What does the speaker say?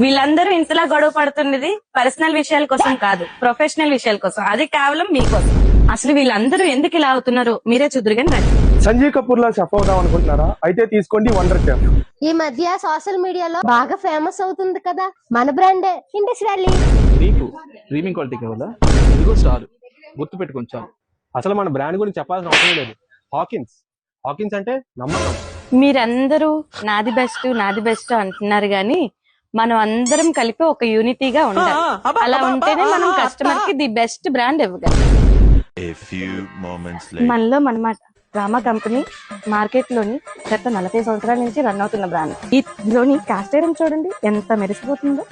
వీళ్ళందరూ ఇంతలా గొడవ పడుతున్నది పర్సనల్ విషయాల కోసం కాదు, ప్రొఫెషనల్ విషయాల కోసం. అది కేవలం మీకోసం. అసలు వీళ్ళందరూ ఎందుకు ఇలా అవుతున్నారు మీరే చూద్దరు కానీ రండి. సంజీవ్ కపూర్ లా చెఫ్ అవుదాం అనుకుంటున్నారా? అయితే తీసుకోండి వండర్ చెఫ్. ఈ మధ్య సోషల్ మీడియాలో బాగా ఫేమస్ అవుతుంది కదా మన బ్రాండే ఇండస్ వ్యాలీ. నీకు ప్రీమియం క్వాలిటీ కావాలా? ఇదిగో స్టార్, గుర్తు పెట్టుకోండి చాలు. అసలు మన బ్రాండ్ గురించి చెప్పాల్సిన అవసరం లేదు. హాకిన్స్ హాకిన్స్ అంటే నమ్మకం. మీరందరూ నాది బెస్ట్ అంటున్నారు గాని మనం అందరం కలిపి ఒక యూనిటీగా ఉండాలి. అలా ఉంటేనే మనం కస్టమర్ కి ది బెస్ట్ బ్రాండ్ ఇవ్వగలం. మనలో మనమాట డ్రామా కంపెనీ మార్కెట్ లోని గత 40 సంవత్సరాల నుంచి రన్ అవుతున్న బ్రాండ్. ఈలోని కాస్ట్ ఐరన్ చూడండి ఎంత మెరిసిపోతుందో.